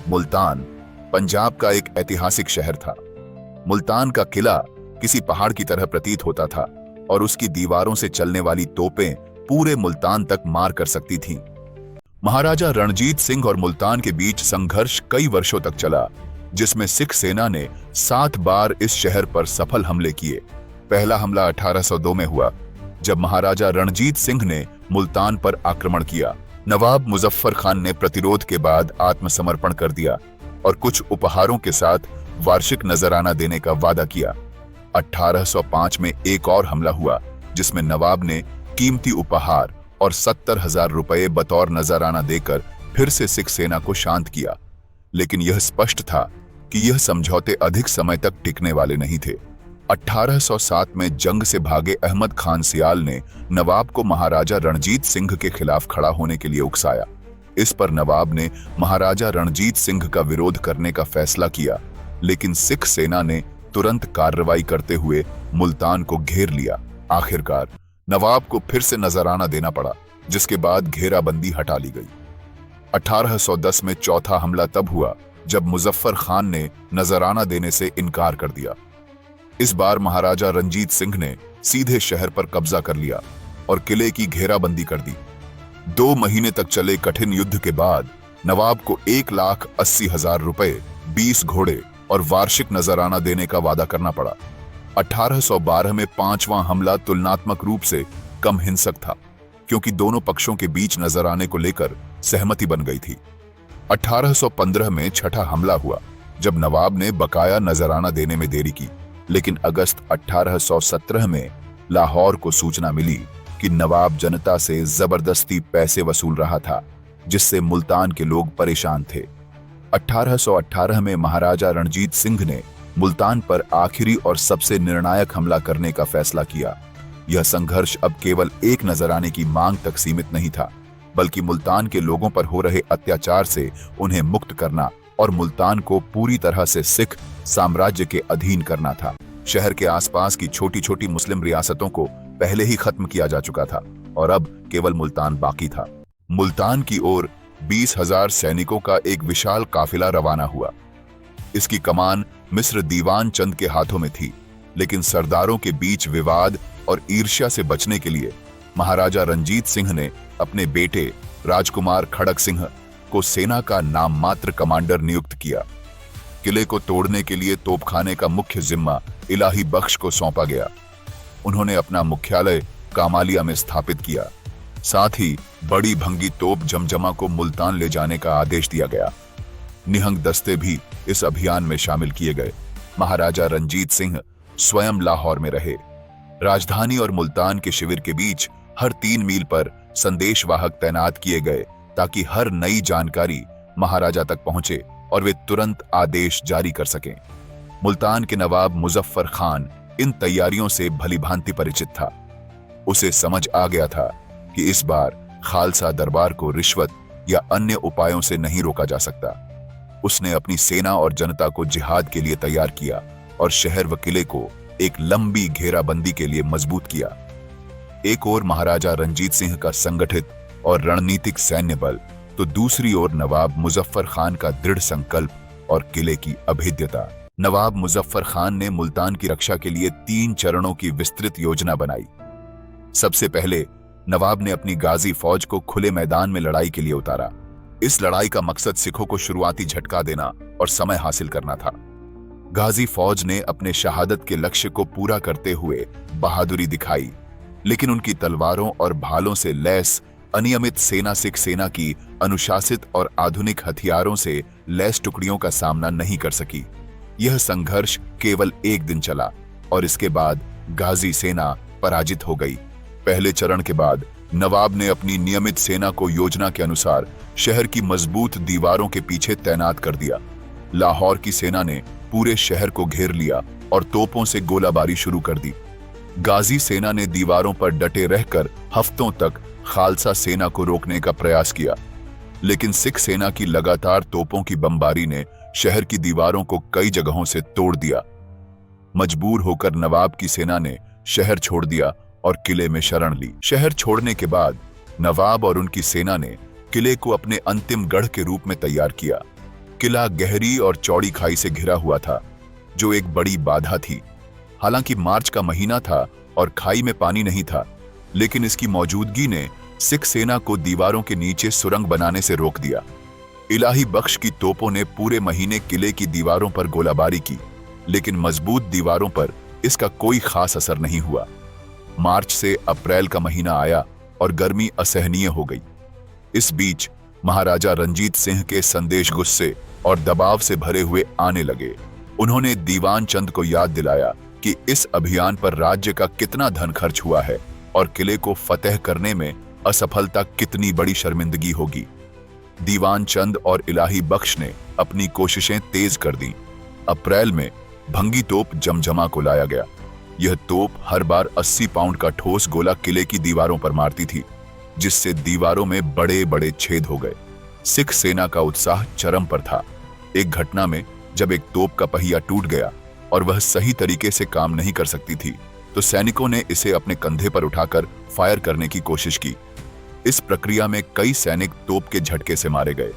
मुल्तान पंजाब का एक ऐतिहासिक शहर था। मुल्तान का किला किसी पहाड़ की तरह प्रतीत होता था और उसकी दीवारों से चलने वाली तोपें पूरे मुल्तान तक मार कर सकती थीं। महाराजा रणजीत सिंह और मुल्तान के बीच संघर्ष कई वर्षों तक चला, जिसमें सिख सेना ने 7 बार इस शहर पर सफल हमले किए। पहला हमला 1802 में हुआ, जब महाराजा रणजीत सिंह ने मुल्तान पर आक्रमण किया। नवाब मुजफ्फर खान ने प्रतिरोध के बाद आत्मसमर्पण कर दिया और कुछ उपहारों के साथ वार्षिक नजराना देने का वादा किया। 1805 में एक और हमला हुआ, जिसमें नवाब ने कीमती उपहार और 70,000 रुपये बतौर नजराना देकर फिर से सिख सेना को शांत किया। लेकिन यह स्पष्ट था कि यह समझौते अधिक समय तक टिकने वाले नहीं थे। 1807 में जंग से भागे अहमद खान सियाल ने नवाब को महाराजा रणजीत सिंह के खिलाफ खड़ा होने के लिए उकसाया। इस पर नवाब ने महाराजा रणजीत सिंह का विरोध करने का फैसला किया, लेकिन सिख सेना ने तुरंत कार्रवाई करते हुए मुल्तान को घेर लिया। आखिरकार नवाब को फिर से नजराना देना पड़ा, जिसके बाद घेराबंदी हटा ली गई। 1810 में चौथा हमला तब हुआ जब मुजफ्फर खान ने नजराना देने से इनकार कर दिया। इस बार महाराजा रणजीत सिंह ने सीधे शहर पर कब्जा कर लिया और किले की घेराबंदी कर दी। 2 महीने तक चले कठिन युद्ध के बाद नवाब को 1,80,000 रुपए, 20 घोड़े और वार्षिक नजराना देने का वादा करना पड़ा। 1812 में 5वां हमला तुलनात्मक रूप से कम हिंसक था, क्योंकि दोनों पक्षों के बीच नजराने को लेकर सहमति बन गई थी। 1815 में छठा हमला हुआ, जब नवाब ने बकाया नजराना देने में देरी की, लेकिन अगस्त 1817 में लाहौर को सूचना मिली कि नवाब जनता से जबरदस्ती पैसे वसूल रहा था, जिससे मुल्तान के लोग परेशान थे। 1818 में महाराजा रणजीत सिंह ने मुल्तान पर आखिरी और सबसे निर्णायक हमला करने का फैसला किया। यह संघर्ष अब केवल एक नजराने की मांग तक सीमित नहीं था, बल्कि मुल्तान के लोगों पर हो रहे अत्याचार से उन्हें मुक्त करना और मुल्तान को पूरी तरह से सिख साम्राज्य के अधीन करना था। शहर के आसपास की छोटी छोटी मुस्लिम रियासतों को पहले ही खत्म किया जा चुका था और अब केवल मुल्तान बाकी था। मुल्तान की ओर 20,000 सैनिकों का एक विशाल काफिला रवाना हुआ। इसकी कमान मिस्र दीवान चंद के हाथों में थी, लेकिन सरदारों के बीच विवाद और ईर्ष्या से बचने के लिए महाराजा रणजीत सिंह ने अपने बेटे राजकुमार खड़क सिंह को सेना का नाम मात्र कमांडर नियुक्त किया। किले को तोड़ने के लिए तोपखाने का मुख्य जिम्मा इलाही बख्श को सौंपा गया। उन्होंने अपना मुख्यालय कामालिया में स्थापित किया। साथ ही बड़ी भंगी तोप जमजमा को मुल्तान ले जाने का आदेश दिया गया। निहंग दस्ते भी इस अभियान में शामिल किए गए। महाराजा रणजीत सिंह स्वयं लाहौर में रहे। राजधानी और मुल्तान के शिविर के बीच हर 3 मील पर संदेशवाहक तैनात किए गए, ताकि हर नई जानकारी महाराजा तक पहुंचे और वे तुरंत आदेश जारी कर सकें। मुल्तान के नवाब मुजफ्फर खान इन तैयारियों से भलीभांति परिचित था। उसे समझ आ गया था कि इस बार खालसा दरबार को रिश्वत या अन्य उपायों से नहीं रोका जा सकता। उसने अपनी सेना और जनता को जिहाद के लिए तैयार किया और शहर व किले को एक लंबी घेराबंदी के लिए मजबूत किया। एक ओर महाराजा रणजीत सिंह का संगठित और रणनीतिक सैन्य बल, तो दूसरी ओर नवाब मुजफ्फर खान का दृढ़ संकल्प और किले की अभेद्यता। नवाब मुजफ्फर खान ने मुल्तान की रक्षा के लिए 3 चरणों की विस्तृत योजना बनाई। सबसे पहले नवाब ने अपनी गाजी फौज को खुले मैदान में लड़ाई के लिए उतारा। इस लड़ाई का मकसद सिखों को शुरुआती झटका देना और समय हासिल करना था। गाजी फौज ने अपने शहादत के लक्ष्य को पूरा करते हुए बहादुरी दिखाई, लेकिन उनकी तलवारों और भालों से लैस अनियमित सेना सिख सेना की अनुशासित और आधुनिक हथियारों से लैस टुकड़ियों का सामना नहीं कर सकी। यह संघर्ष केवल 1 दिन चला और इसके बाद गाजी सेना पराजित हो गई। पहले चरण के बाद नवाब ने अपनी नियमित सेना को योजना के अनुसार शहर की मजबूत दीवारों के पीछे तैनात कर दिया। लाहौर की सेना ने पूरे शहर को घेर लिया और तोपों से गोलाबारी शुरू कर दी। गाजी सेना ने दीवारों पर डटे रहकर हफ्तों तक खालसा सेना को रोकने का प्रयास किया, लेकिन सिख सेना की लगातार तोपों की बमबारी ने शहर की दीवारों को कई जगहों से तोड़ दिया। मजबूर होकर नवाब की सेना ने शहर छोड़ दिया और किले में शरण ली। शहर छोड़ने के बाद नवाब और उनकी सेना ने किले को अपने अंतिम गढ़ के रूप में तैयार किया। किला गहरी और चौड़ी खाई से घिरा हुआ था, जो एक बड़ी बाधा थी। हालांकि मार्च का महीना था और खाई में पानी नहीं था, लेकिन इसकी मौजूदगी ने सिख सेना को दीवारों के नीचे सुरंग बनाने से रोक दिया। इलाही बख्श की तोपों ने पूरे महीने किले की दीवारों पर गोलाबारी की, लेकिन मजबूत दीवारों पर इसका कोई खास असर नहीं हुआ। मार्च से अप्रैल का महीना आया और गर्मी असहनीय हो गई। इस बीच महाराजा रंजीत सिंह के संदेश गुस्से और दबाव से भरे हुए आने लगे। उन्होंने दीवान चंद को याद दिलाया कि इस अभियान पर राज्य का कितना धन खर्च हुआ है और किले को फतेह करने में असफलता कितनी बड़ी शर्मिंदगी होगी। दीवान चंद और इलाही बख्श ने अपनी कोशिशें तेज कर दी। अप्रैल में भंगी तोप जमजमा को लाया गया। यह तोप हर बार 80 पाउंड का ठोस गोला किले की दीवारों पर मारती थी, जिससे दीवारों में बड़े बड़े छेद हो गए। सिख सेना का उत्साह चरम पर था। एक घटना में जब एक तोप का पहिया टूट गया और वह सही तरीके से काम नहीं कर सकती थी, तो सैनिकों ने इसे अपने कंधे पर उठाकर फायर करने की कोशिश की। इस प्रक्रिया में कई सैनिक तोप के झटके से मारे गए।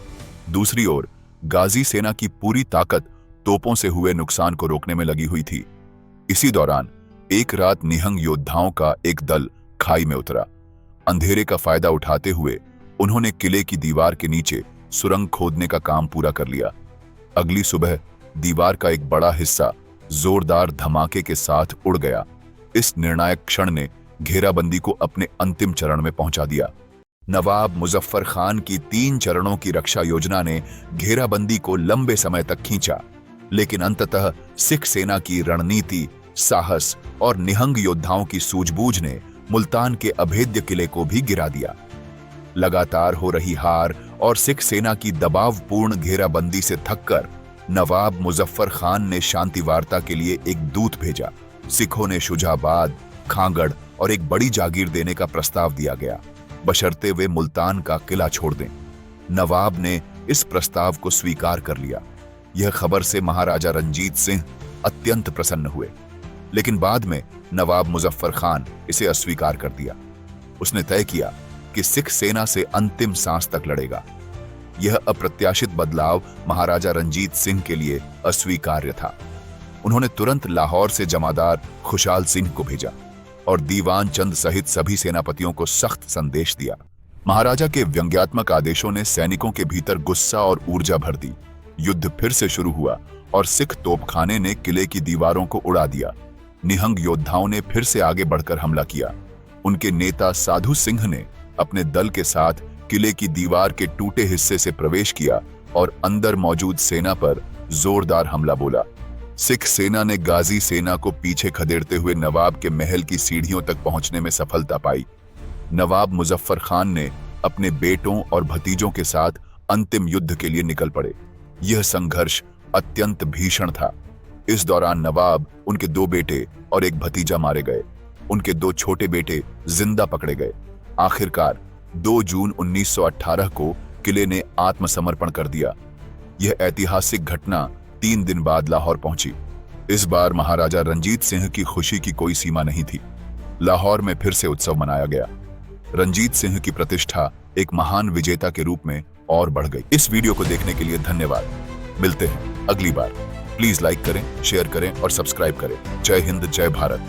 दूसरी ओर गाजी सेना की पूरी ताकत तोपों से हुए नुकसान को रोकने में लगी हुई थी। इसी दौरान एक रात निहंग योद्धाओं का एक दल खाई में उतरा। अंधेरे का फायदा उठाते हुए उन्होंने किले की दीवार के नीचे सुरंग खोदने का काम पूरा कर लिया। अगली सुबह दीवार का एक बड़ा हिस्सा जोरदार धमाके के साथ उड़ गया। इस निर्णायक क्षण ने घेराबंदी को अपने अंतिम चरण में पहुंचा दिया। नवाब मुजफ्फर खान की 3 चरणों की रक्षा योजना ने घेराबंदी को लंबे समय तक खींचा, लेकिन अंततः सिख सेना की रणनीति, साहस और निहंग योद्धाओं की सूझबूझ ने मुल्तान के अभेद्य किले को भी गिरा दिया। लगातार हो रही हार और सिख सेना की दबावपूर्ण घेराबंदी से थककर नवाब मुजफ्फर खान ने शांति वार्ता के लिए एक दूत भेजा। सिखों ने शुजाबाद, खांगड़ और एक बड़ी जागीर देने का प्रस्ताव दिया गया, बशर्ते वे मुल्तान का किला छोड़ दें। नवाब ने इस प्रस्ताव को स्वीकार कर लिया। यह खबर से महाराजा रंजीत सिंह अत्यंत प्रसन्न हुए, लेकिन बाद में नवाब मुजफ्फर खान इसे अस्वीकार कर दिया। उसने तय किया कि सिख सेना से अंतिम सांस तक लड़ेगा। यह अप्रत्याशित बदलाव महाराजा रंजीत सिंह के लिए अस्वीकार्य था। उन्होंने तुरंत लाहौर से जमादार खुशाल सिंह को भेजा और दीवान चंद सहित सभी सेनापतियों को सख्त संदेश दिया। महाराजा के व्यंग्यात्मक आदेशों ने सैनिकों के भीतर गुस्सा और ऊर्जा भर दी। युद्ध फिर से शुरू हुआ और सिख तोपखाने ने किले की दीवारों को उड़ा दिया। निहंग योद्धाओं ने फिर से आगे बढ़कर हमला किया। उनके नेता साधु सिंह ने अपने दल के साथ किले की दीवार के टूटे हिस्से से प्रवेश किया और अंदर मौजूद सेना पर जोरदार हमला बोला। सिख सेना ने गाजी सेना को पीछे खदेड़ते हुए नवाब के महल की सीढ़ियों तक पहुंचने में सफलता पाई। नवाब मुजफ्फर खान ने अपने बेटों और भतीजों के साथ अंतिम युद्ध के लिए निकल पड़े। यह संघर्ष अत्यंत भीषण था। इस दौरान नवाब, उनके 2 बेटे और एक भतीजा मारे गए। उनके 2 छोटे बेटे जिंदा पकड़े गए। आखिरकार 2 जून 1918 को किले ने आत्मसमर्पण कर दिया। यह ऐतिहासिक घटना 3 दिन बाद लाहौर पहुंची। इस बार महाराजा रंजीत सिंह की खुशी की कोई सीमा नहीं थी। लाहौर में फिर से उत्सव मनाया गया। रंजीत सिंह की प्रतिष्ठा एक महान विजेता के रूप में और बढ़ गई। इस वीडियो को देखने के लिए धन्यवाद। मिलते हैं अगली बार। प्लीज लाइक करें, शेयर करें और सब्सक्राइब करें। जय हिंद, जय भारत।